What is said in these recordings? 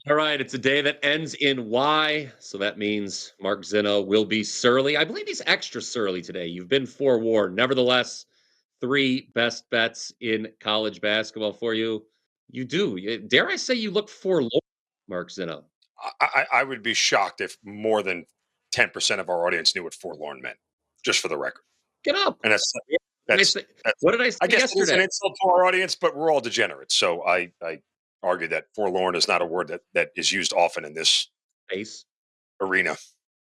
All right, it's a day that ends in Y, so that means Mark Zinno will be surly. I believe he's extra surly today. You've been forewarned. Nevertheless, three best bets in college basketball for you. You do. Dare I say you look forlorn, Mark Zinno? I would be shocked if more than 10% of our audience knew what forlorn meant, just for the record. Get up. And What did I say, that's what did I say I guess it is yesterday? an insult to our audience, but we're all degenerates. So I argue that forlorn is not a word that is used often in this Ace. arena.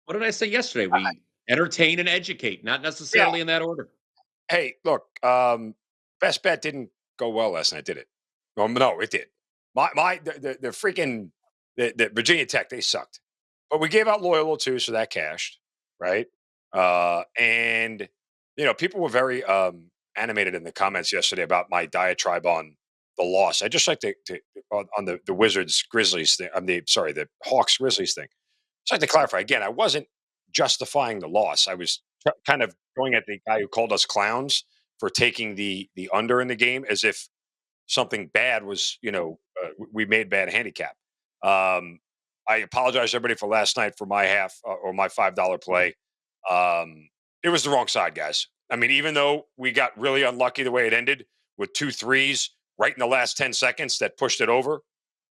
What did I say yesterday? We entertain and educate, not Yeah. necessarily in that order. Hey, look, best bet didn't go well last night, did it? Well, no, it did. The freaking the Virginia Tech, they sucked. But we gave out Loyola too, so that cashed, right? And people were very animated in the comments yesterday about my diatribe on the loss. I just like to on the Wizards Grizzlies thing. The Hawks Grizzlies thing. Just like to clarify again, I wasn't justifying the loss. I was kind of going at the guy who called us clowns for taking the under in the game as if something bad was, we made bad handicap. I apologize everybody for last night for my half or my $5 play. It was the wrong side, guys. I mean, even though we got really unlucky the way it ended with 2 threes right in the last 10 seconds that pushed it over,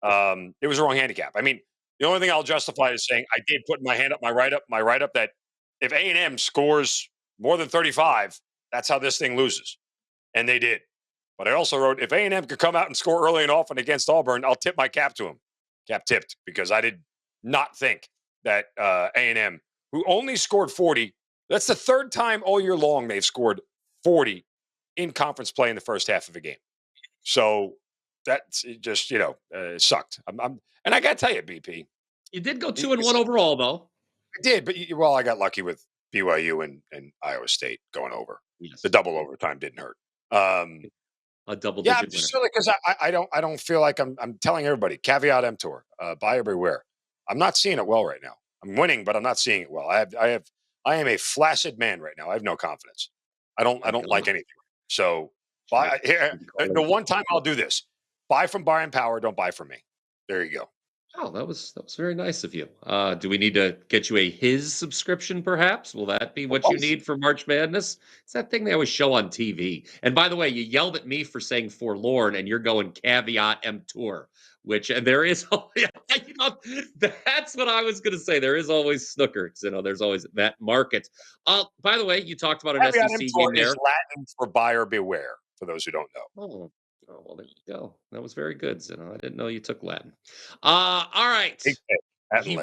it was the wrong handicap. I mean, the only thing I'll justify is saying I did put my hand up, my write up that if A&M scores more than 35, that's how this thing loses, and they did. But I also wrote if A&M could come out and score early and often against Auburn, I'll tip my cap to them. Cap tipped because I did not think that A&M, who only scored 40, that's the third time all year long they've scored 40 in conference play in the first half of a game. So that's just sucked. And I got to tell you, BP, You did go 2-1 overall, though. I did, but I got lucky with BYU and Iowa State going over. Yes. The double overtime didn't hurt. A double Yeah, digit I'm just winner. silly because I don't feel like I'm telling everybody caveat emptor, buyer beware. I'm not seeing it well right now. I'm winning, but I'm not seeing it well. I am a flaccid man right now. I have no confidence. I don't like anything. So the one time I'll do this: buy from Bryan Power, don't buy from me. There you go. Oh, that was very nice of you. Do we need to get you a his subscription, perhaps? Will that be what you Both. need for March Madness? It's that thing they always show on TV. And by the way, you yelled at me for saying forlorn, and you're going caveat emptor, which and there is, that's what I was going to say. There is always snooker. There's always that market. By the way, you talked about an Caveat SEC emptor game there. is Latin for buyer beware. For those who don't know. Oh, well, there you go. That was very good, Zeno. I didn't know you took Latin. All right. He,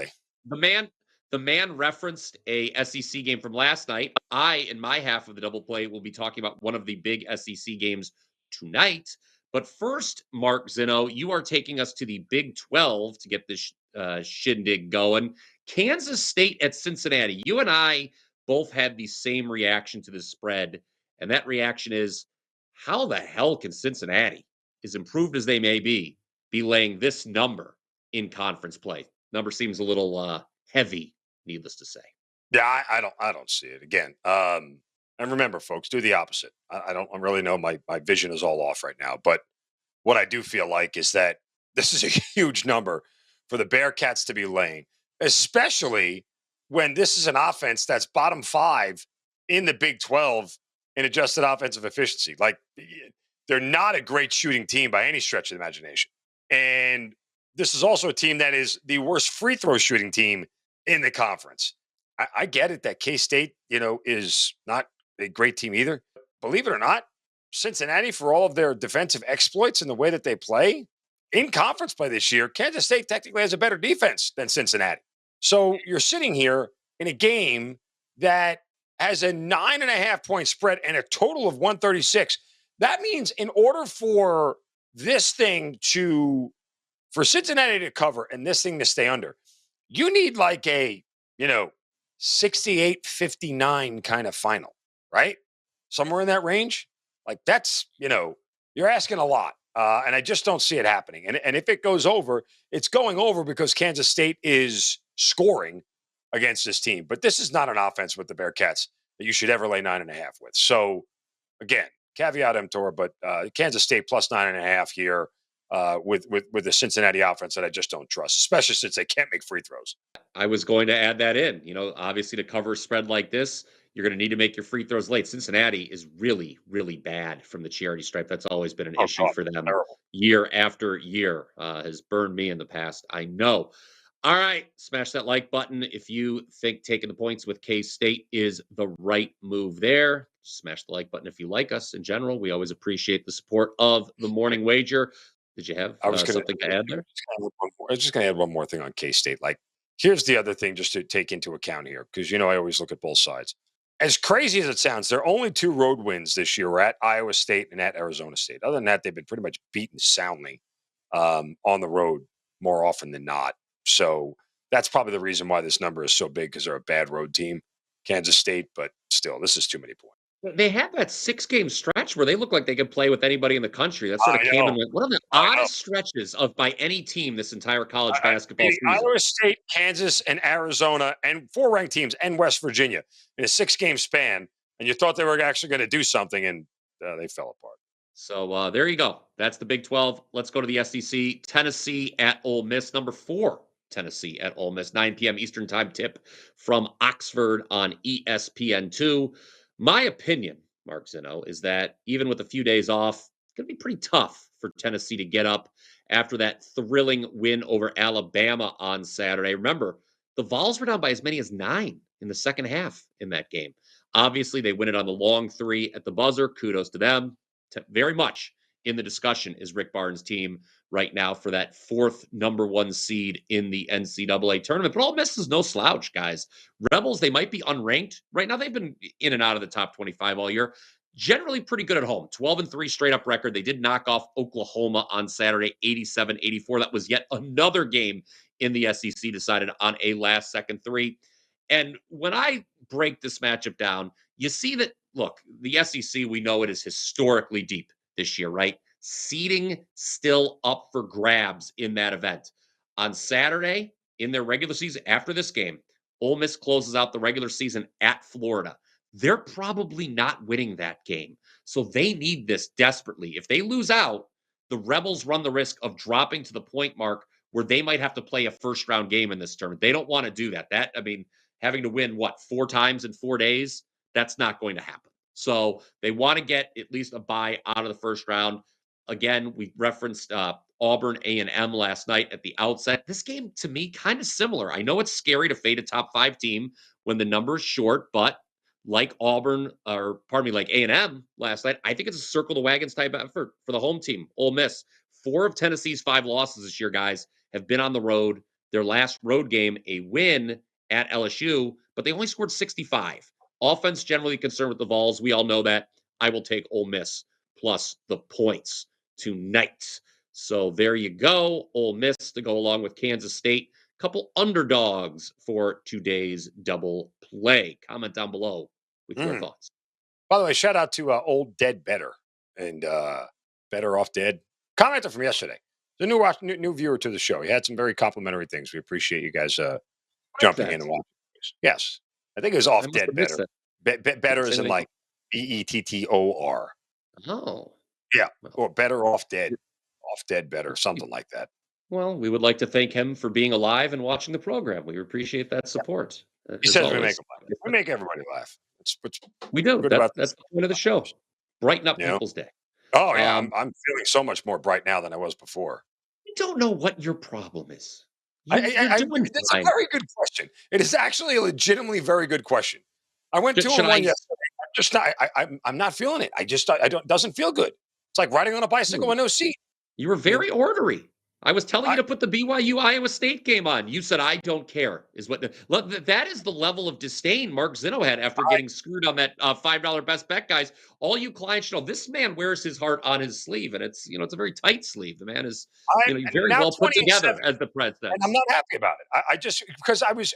the man, the man referenced a SEC game from last night. I, in my half of the double play, will be talking about one of the big SEC games tonight. But first, Mark Zeno, you are taking us to the Big 12 to get this shindig going. Kansas State at Cincinnati. You and I both had the same reaction to the spread, and that reaction is, how the hell can Cincinnati, as improved as they may be laying this number in conference play? Number seems a little heavy, needless to say. Yeah, I don't see it again. And remember, folks, do the opposite. I don't really know. My vision is all off right now. But what I do feel like is that this is a huge number for the Bearcats to be laying, especially when this is an offense that's bottom 5 in the Big 12 in adjusted offensive efficiency. Like, they're not a great shooting team by any stretch of the imagination. And this is also a team that is the worst free throw shooting team in the conference. I get it that K-State, is not a great team either. Believe it or not, Cincinnati, for all of their defensive exploits and the way that they play in conference play this year, Kansas State technically has a better defense than Cincinnati. So you're sitting here in a game that has a 9.5 point spread and a total of 136. That means in order for this thing for Cincinnati to cover and this thing to stay under, you need like a, 68-59 kind of final, right? Somewhere in that range. Like that's, you're asking a lot. And I just don't see it happening. And if it goes over, it's going over because Kansas State is scoring against this team. But this is not an offense with the Bearcats that you should ever lay 9.5 with. So again, caveat emptor, but Kansas State plus 9.5 here. with the Cincinnati offense that I just don't trust, especially since they can't make free throws. I was going to add that in. Obviously to cover a spread like this, you're going to need to make your free throws late. Cincinnati is really, really bad from the charity stripe. That's always been an Oh issue God, for them terrible. year after year. Has burned me in the past. I know. All right, smash that like button if you think taking the points with K-State is the right move there. Smash the like button if you like us in general. We always appreciate the support of the morning wager. Did you have something to add there? I was just going to add one more thing on K-State. Like, here's the other thing just to take into account here, because I always look at both sides. As crazy as it sounds, there are only 2 road wins this year at Iowa State and at Arizona State. Other than that, they've been pretty much beaten soundly on the road more often than not. So that's probably the reason why this number is so big, because they're a bad road team, Kansas State. But still, this is too many points. They had that 6-game stretch where they looked like they could play with anybody in the country. That sort of I came in know. with one of the I know. oddest stretches by any team this entire college basketball season. Iowa State, Kansas, and Arizona, and 4 ranked teams, and West Virginia in a 6-game span, and you thought they were actually going to do something, and they fell apart. So there you go. That's the Big 12. Let's go to the SEC. Tennessee at Ole Miss, number 4. Tennessee at Ole Miss, 9 p.m. Eastern Time tip from Oxford on ESPN2. My opinion, Mark Zinno, is that even with a few days off, it's going to be pretty tough for Tennessee to get up after that thrilling win over Alabama on Saturday. Remember, the Vols were down by as many as 9 in the second half in that game. Obviously, they win it on the long 3 at the buzzer. Kudos to them. Very much in the discussion is Rick Barnes' team right now for that 4th number 1 seed in the NCAA tournament. But Ole Miss is no slouch, guys. Rebels, they might be unranked. Right now, they've been in and out of the top 25 all year. Generally pretty good at home. 12-3 straight up record. They did knock off Oklahoma on Saturday, 87-84. That was yet another game in the SEC decided on a last-second 3. And when I break this matchup down, you see that, look, the SEC, we know it is historically deep this year, right? Seeding still up for grabs in that event. On Saturday, in their regular season, after this game, Ole Miss closes out the regular season at Florida. They're probably not winning that game. So they need this desperately. If they lose out, the Rebels run the risk of dropping to the point mark where they might have to play a first round game in this tournament. They don't want to do that. Having to win, 4 times in 4 days? That's not going to happen. So they want to get at least a bye out of the first round. Again, we referenced Auburn A&M last night at the outset. This game, to me, kind of similar. I know it's scary to fade a top 5 team when the number is short, but like like A&M last night, I think it's a circle the wagons type effort for the home team, Ole Miss. 4 of Tennessee's 5 losses this year, guys, have been on the road. Their last road game, a win at LSU, but they only scored 65. Offense generally concerned with the Vols. We all know that. I will take Ole Miss plus the points tonight. So there you go. Ole Miss to go along with Kansas State. Couple underdogs for today's double play. Comment down below with your thoughts. By the way, shout out to Old Dead Better and Better Off Dead. Commenter from yesterday. The new viewer to the show. He had some very complimentary things. We appreciate you guys jumping in and watching. Yes. I think it was Off Dead Better. Better as in like Bettor. Oh. Yeah. Or Better Off Dead. Off Dead Better. Something like that. Well, we would like to thank him for being alive and watching the program. We appreciate that support. He says we make him laugh. We make everybody laugh. We do. That's the point of the show. Brighten up people's day. Oh, yeah. I'm feeling so much more bright now than I was before. I don't know what your problem is. It's a very good question. It is actually a legitimately very good question. I went 2-1 yesterday. I'm not feeling it. Doesn't feel good. It's like riding on a bicycle with no seat. You were very ornery. I was telling you to put the BYU Iowa State game on. You said I don't care. That is the level of disdain Mark Zinno had after getting screwed on that $5 best bet, guys. All you clients should know this man wears his heart on his sleeve, and it's it's a very tight sleeve. The man is very well put together, as the press says. And I'm not happy about it. I just because I was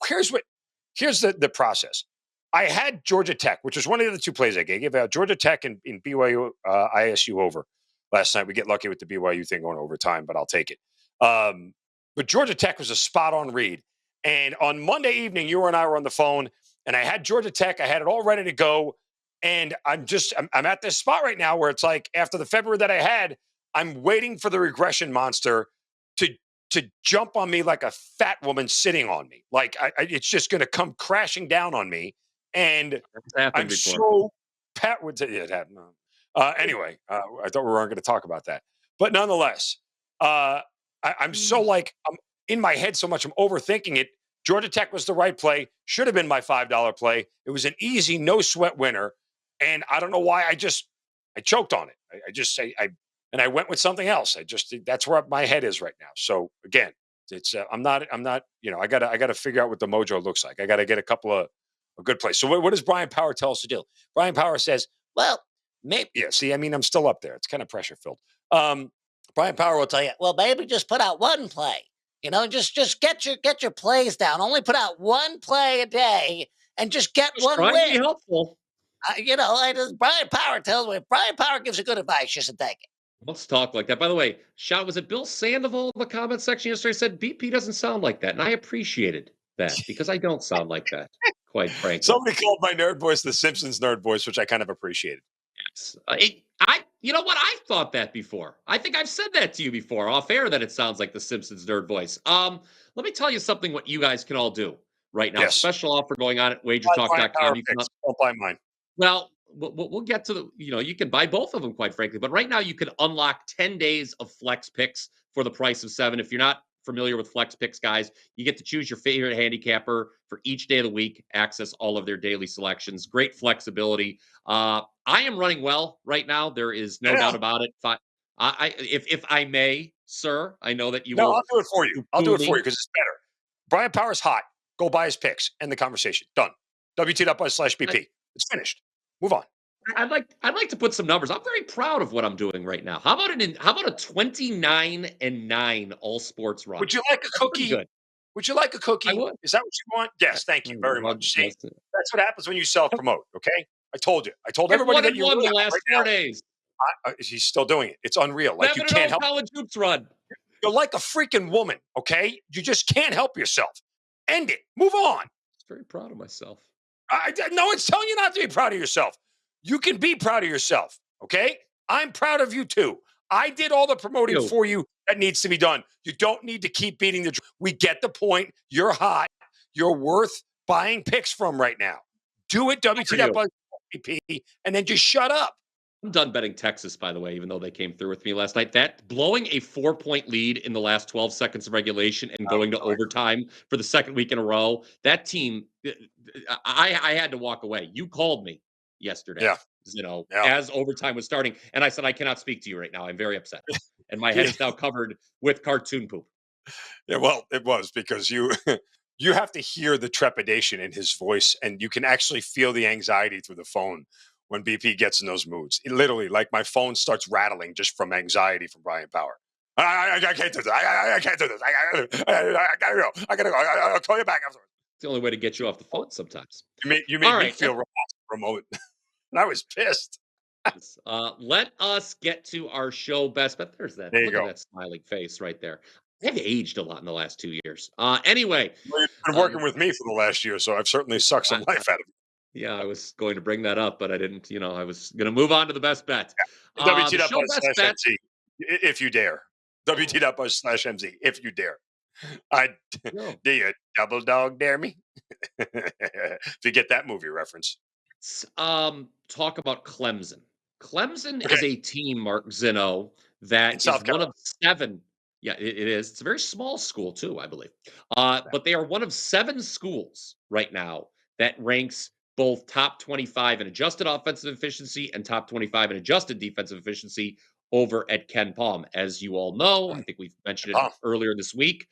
here's the process. I had Georgia Tech, which was one of the other 2 plays I gave out. Georgia Tech and BYU ISU over. Last night, we get lucky with the BYU thing going overtime, but I'll take it. But Georgia Tech was a spot-on read. And on Monday evening, you and I were on the phone, and I had Georgia Tech. I had it all ready to go. And I'm at this spot right now where it's like after the February that I had, I'm waiting for the regression monster to jump on me like a fat woman sitting on me. Like it's just going to come crashing down on me, and I'm before. so Pat would say it happened. Anyway, I thought we weren't going to talk about that, but nonetheless, I'm so like I'm in my head so much. I'm overthinking it. Georgia Tech was the right play. Should have been my $5 play. It was an easy, no sweat winner, and I don't know why I choked on it. I just say I went with something else. That's where my head is right now. So again, it's I'm not I gotta figure out what the mojo looks like. I gotta get a couple of a good plays. So what does Brian Power tell us to do? Brian Power says, well, maybe see, I mean, I'm still up there. It's kind of pressure filled. Brian Power will tell you, well, maybe just put out one play. Just get your plays down. Only put out one play a day and just get one win. Trying to be helpful. Brian Power tells me, if Brian Power gives you good advice, you should take it. Let's talk like that. By the way, was it Bill Sandoval in the comment section yesterday said BP doesn't sound like that. And I appreciated that because I don't sound like that, quite frankly. Somebody called my nerd voice the Simpsons nerd voice, which I kind of appreciated. Yes. You know what? I've thought that before. I think I've said that to you before off air that it sounds like the Simpsons nerd voice. Let me tell you something what you guys can all do right now. Yes. Special offer going on at WagerTalk.com. Don't buy mine. Well, we'll get to you can buy both of them, quite frankly. But right now, you can unlock 10 days of flex picks for the price of 7. If you're not familiar with flex picks, guys, you get to choose your favorite handicapper for each day of the week, access all of their daily selections. Great flexibility. I am running well right now. There is no doubt about it. If I may, sir, I know that you will. I'll do it for you. I'll do it for you because it's better. Brian Power's hot. Go buy his picks. End the conversation. Done. WT.buzz/BP. It's finished. Move on. I'd like to put some numbers. I'm very proud of what I'm doing right now. How about a 29-9 all sports run? Would you like a cookie? Would you like a cookie? I would. Is that what you want? Yes, thank you very much. See, that's what happens when you self-promote, okay? I told you. I told everybody that you won the last 4 days. He's still doing it. It's unreal. Like you can't help college hoops run. You're like a freaking woman, okay? You just can't help yourself. End it. Move on. I'm very proud of myself. No, it's telling you not to be proud of yourself. You can be proud of yourself, okay? I'm proud of you too. I did all the promoting for you that needs to be done. You don't need to keep beating the drum. We get the point. You're hot. You're worth buying picks from right now. Do it, WT.buzz/BP, and then just shut up. I'm done betting Texas, by the way, even though they came through with me last night. That blowing a 4-point lead in the last 12 seconds of regulation and going to overtime for the second week in a row, that team, I had to walk away. You called me yesterday, as overtime was starting, and I said, I cannot speak to you right now. I'm very upset. And my head is now covered with cartoon poop. Yeah, well, it was because you have to hear the trepidation in his voice, and you can actually feel the anxiety through the phone when BP gets in those moods. It literally, like my phone starts rattling just from anxiety from Brian Power. I can't do this. I can't do this. I gotta go. I gotta go. I'll call you back afterwards. It's the only way to get you off the phone sometimes. You made me feel relaxed for a moment. And I was pissed. Let us get to our show best bet. There's that. There you go. At that smiling face right there. I've aged a lot in the last 2 years. Anyway. Well, you've been working with me for the last year, so I've certainly sucked some life out of you. Yeah, I was going to bring that up, but I didn't. I was going to move on to the best bet. Yeah. WT.buzz/MZ, if you dare. WT.buzz/MZ, if you dare. Do you double dog dare me? If you get that movie reference. Let's talk about Clemson. Clemson is a team, Mark Zinno, that is one of 7. Yeah, it is. It's a very small school, too, I believe. But they are one of 7 schools right now that ranks both top 25 in adjusted offensive efficiency and top 25 in adjusted defensive efficiency over at Ken Palm. As you all know, I think we've mentioned it earlier this week.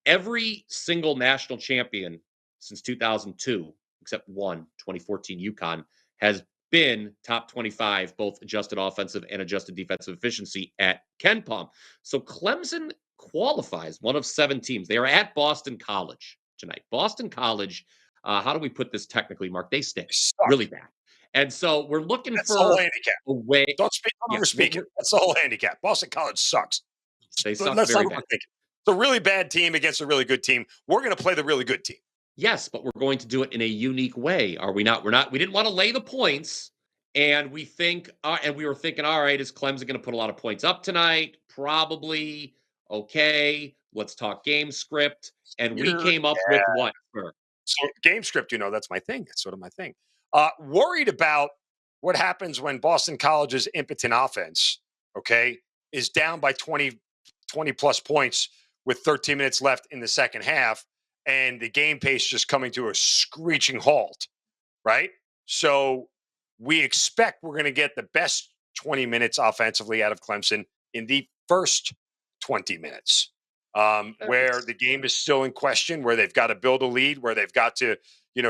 Every single national champion since 2002, except one, 2014 UConn, has been top 25, both adjusted offensive and adjusted defensive efficiency at Ken Palm. So Clemson qualifies, one of 7 teams. They are at Boston College tonight. Boston College, how do we put this technically, Mark? They stink really bad. And so we're looking for the whole handicap. A way. Don't speak it. That's the whole handicap. Boston College sucks. They suck very bad. It's a really bad team against a really good team. We're going to play the really good team. Yes, but we're going to do it in a unique way. Are we not? We didn't want to lay the points And we think, and we were thinking, all right, is Clemson going to put a lot of points up tonight? Probably. Okay, let's talk game script. And we came up with what? So game script, that's my thing. That's sort of my thing. Worried about what happens when Boston College's impotent offense, okay, is down by 20 plus points with 13 minutes left in the second half, and the game pace just coming to a screeching halt, right? So we expect we're going to get the best 20 minutes offensively out of Clemson in the first 20 minutes, where the game is still in question, where they've got to build a lead, where they've got to,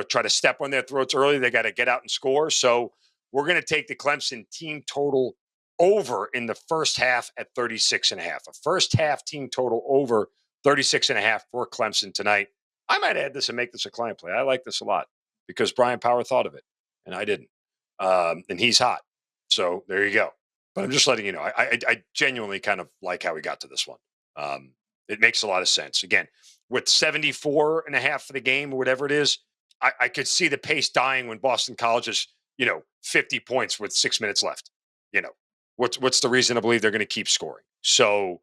try to step on their throats early. They got to get out and score. So we're going to take the Clemson team total over in the first half at 36.5. A first half team total over 36.5 for Clemson tonight. I might add this and make this a client play. I like this a lot because Brian Power thought of it and I didn't. And he's hot. So there you go. But I'm just letting you know, I genuinely kind of like how we got to this one. It makes a lot of sense. Again, with 74.5 for the game or whatever it is, I could see the pace dying when Boston College is, 50 points with 6 minutes left. What's the reason to believe they're going to keep scoring? So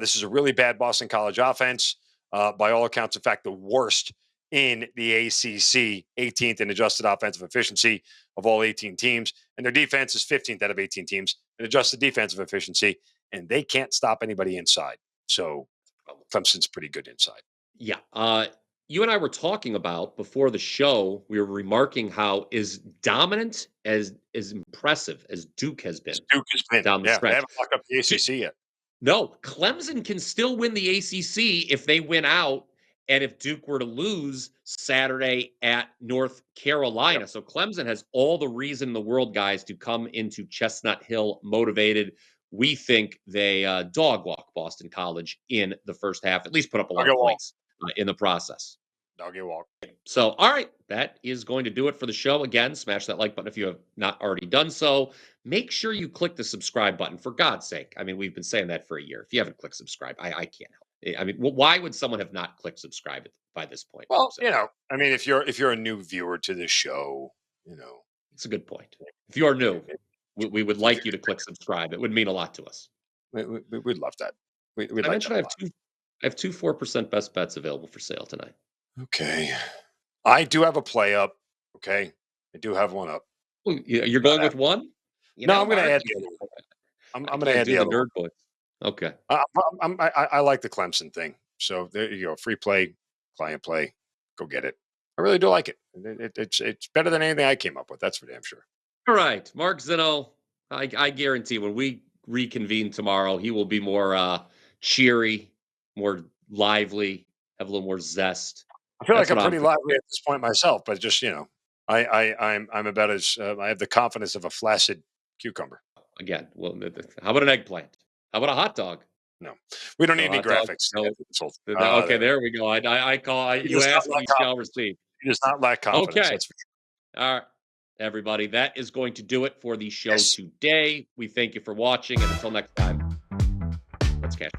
this is a really bad Boston College offense. By all accounts, in fact, the worst in the ACC, 18th in adjusted offensive efficiency of all 18 teams. And their defense is 15th out of 18 teams in adjusted defensive efficiency. And they can't stop anybody inside. So Clemson's pretty good inside. Yeah. You and I were talking about before the show, we were remarking how as dominant, as impressive as Duke has been. Down the stretch. They haven't locked up the ACC yet. No, Clemson can still win the ACC if they win out and if Duke were to lose Saturday at North Carolina. Yep. So Clemson has all the reason in the world, guys, to come into Chestnut Hill motivated. We think they dog walk Boston College in the first half, at least put up a lot of points in the process. Doggy walk. So, all right, that is going to do it for the show. Again, smash that like button if you have not already done so. Make sure you click the subscribe button, for God's sake. I mean, we've been saying that for a year. If you haven't clicked subscribe, I can't help. I mean, why would someone have not clicked subscribe by this point? Well, I mean, if you're a new viewer to this show, it's a good point. If you are new, we would like you to click subscribe. It would mean a lot to us. We'd love that. I mentioned I have two 4% best bets available for sale tonight. Okay. I do have a play up. Okay. I do have one up. Well, you're going with one? No, I'm going to add the other one. I'm going to add the other nerd boys. Okay. I like the Clemson thing. So there you go. Free play, client play. Go get it. I really do like it. It's better than anything I came up with. That's for damn sure. All right. Mark Zinno, I guarantee when we reconvene tomorrow, he will be more cheery, more lively, have a little more zest. I feel like I'm pretty lively at this point myself, but just I'm about as I have the confidence of a flaccid cucumber. Again, well, how about an eggplant? How about a hot dog? No, we don't need any graphics. No. Okay, there we go. I call you ask, you shall receive. You does not lack confidence. Okay. All right, everybody, that is going to do it for the show today. We thank you for watching, and until next time, let's catch.